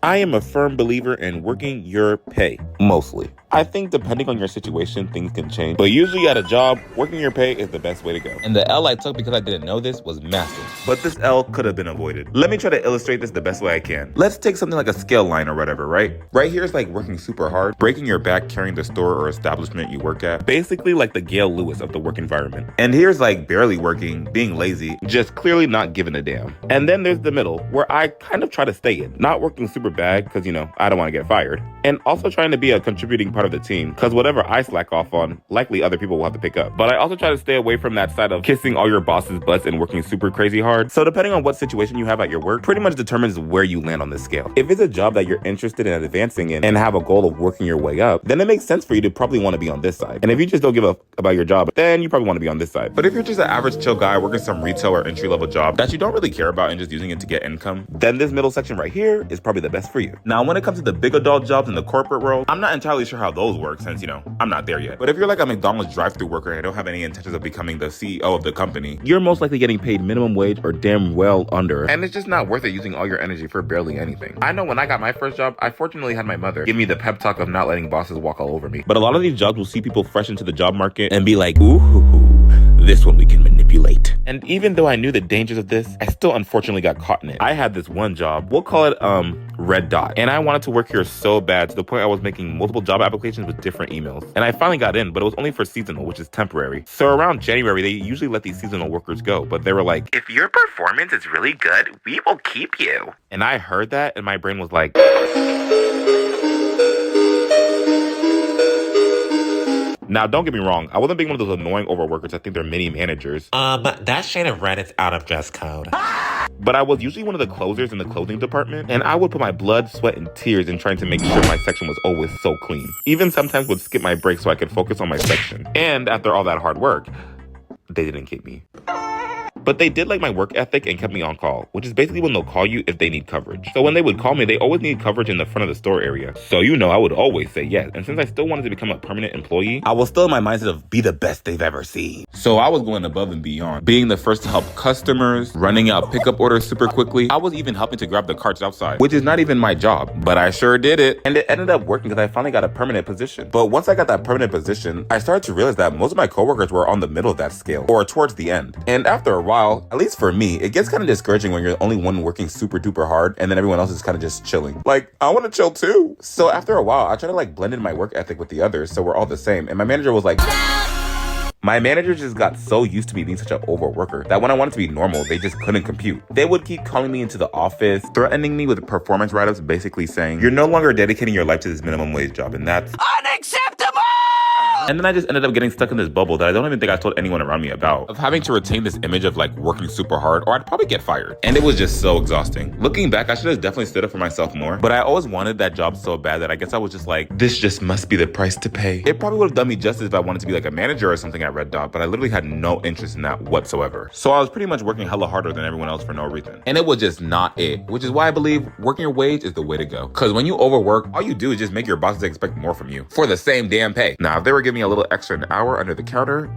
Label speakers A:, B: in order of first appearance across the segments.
A: I am a firm believer in working your pay, mostly. I think depending on your situation, things can change. But usually at a job, working your pay is the best way to go. And the L I took because I didn't know this was massive. But this L could have been avoided. Let me try to illustrate this the best way I can. Let's take something like a scale line or whatever, right? Right here is like working super hard, breaking your back carrying the store or establishment you work at. Basically like the Gail Lewis of the work environment. And here's like barely working, being lazy, just clearly not giving a damn. And then there's the middle, where I kind of try to stay in. Not working super bad, because I don't want to get fired. And also trying to be a contributing part of the team, because whatever I slack off on, likely other people will have to pick up. But I also try to stay away from that side of kissing all your boss's butts and working super crazy hard. So depending on what situation you have at your work, pretty much determines where you land on this scale. If it's a job that you're interested in advancing in and have a goal of working your way up, then it makes sense for you to probably want to be on this side. And if you just don't give a about your job, then you probably want to be on this side. But if you're just an average chill guy working some retail or entry-level job that you don't really care about and just using it to get income, then this middle section right here is probably the best for you. Now, when it comes to the big adult jobs in the corporate world, I'm not entirely sure how those work since, I'm not there yet. But if you're like a McDonald's drive-thru worker and don't have any intentions of becoming the CEO of the company, you're most likely getting paid minimum wage or damn well under. And it's just not worth it using all your energy for barely anything. I know when I got my first job, I fortunately had my mother give me the pep talk of not letting bosses walk all over me. But a lot of these jobs will see people fresh into the job market and be like, ooh, this one we can manipulate. And even though I knew the dangers of this, I still unfortunately got caught in it. I had this one job, we'll call it Red Dot. And I wanted to work here so bad to the point I was making multiple job applications with different emails. And I finally got in, but it was only for seasonal, which is temporary. So around January, they usually let these seasonal workers go, but they were like, if your performance is really good, we will keep you. And I heard that and my brain was like, now, don't get me wrong. I wasn't being one of those annoying overworkers that think they're mini managers.
B: That shade of red is out of dress code.
A: But I was usually one of the closers in the clothing department, and I would put my blood, sweat, and tears in trying to make sure my section was always so clean. Even sometimes would skip my break so I could focus on my section. And after all that hard work, they didn't keep me. But they did like my work ethic and kept me on call, which is basically when they'll call you if they need coverage. So when they would call me, they always need coverage in the front of the store area. So I would always say yes. And since I still wanted to become a permanent employee, I was still in my mindset of be the best they've ever seen. So I was going above and beyond, being the first to help customers, running out pickup orders super quickly. I was even helping to grab the carts outside, which is not even my job, but I sure did it. And it ended up working because I finally got a permanent position. But once I got that permanent position, I started to realize that most of my coworkers were on the middle of that scale or towards the end. And after a while, at least for me, it gets kind of discouraging when you're the only one working super duper hard and then everyone else is kind of just chilling. Like, I want to chill too. So after a while, I tried to blend in my work ethic with the others so we're all the same. And my manager was like, my manager just got so used to me being such an overworker that when I wanted to be normal, they just couldn't compute. They would keep calling me into the office, threatening me with performance write-ups, basically saying, you're no longer dedicating your life to this minimum wage job, and that's unacceptable! And then I just ended up getting stuck in this bubble that I don't even think I told anyone around me about, of having to retain this image of working super hard or I'd probably get fired. And it was just so exhausting. Looking back, I should have definitely stood up for myself more, but I always wanted that job so bad that I guess I was just like, this just must be the price to pay. It probably would have done me justice if I wanted to be a manager or something at Red Dot, but I literally had no interest in that whatsoever. So I was pretty much working hella harder than everyone else for no reason. And it was just not it, which is why I believe working your wage is the way to go. Because when you overwork, all you do is just make your bosses expect more from you for the same damn pay. Now, if they were giving me a little extra an hour under the counter,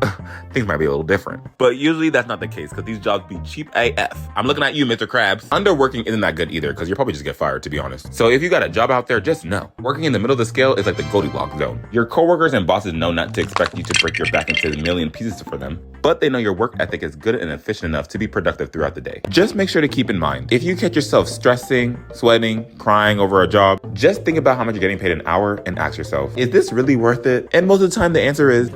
A: things might be a little different. But usually that's not the case because these jobs be cheap AF. I'm looking at you, Mr. Krabs. Underworking isn't that good either because you'll probably just get fired, to be honest. So if you got a job out there, just know. Working in the middle of the scale is like the Goldilocks zone. Your coworkers and bosses know not to expect you to break your back into a million pieces for them, but they know your work ethic is good and efficient enough to be productive throughout the day. Just make sure to keep in mind, if you catch yourself stressing, sweating, crying over a job, just think about how much you're getting paid an hour and ask yourself, is this really worth it? And most of the time the answer is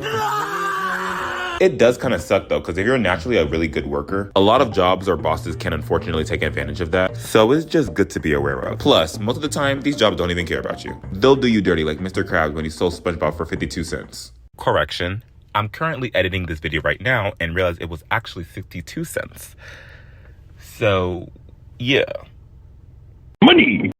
A: it does kind of suck though, because if you're naturally a really good worker, a lot of jobs or bosses can unfortunately take advantage of that. So it's just good to be aware of. Plus, most of the time, these jobs don't even care about you. They'll do you dirty like Mr. Krabs when he sold SpongeBob for 52 cents. Correction. I'm currently editing this video right now and realized it was actually 62 cents. So, yeah. Money!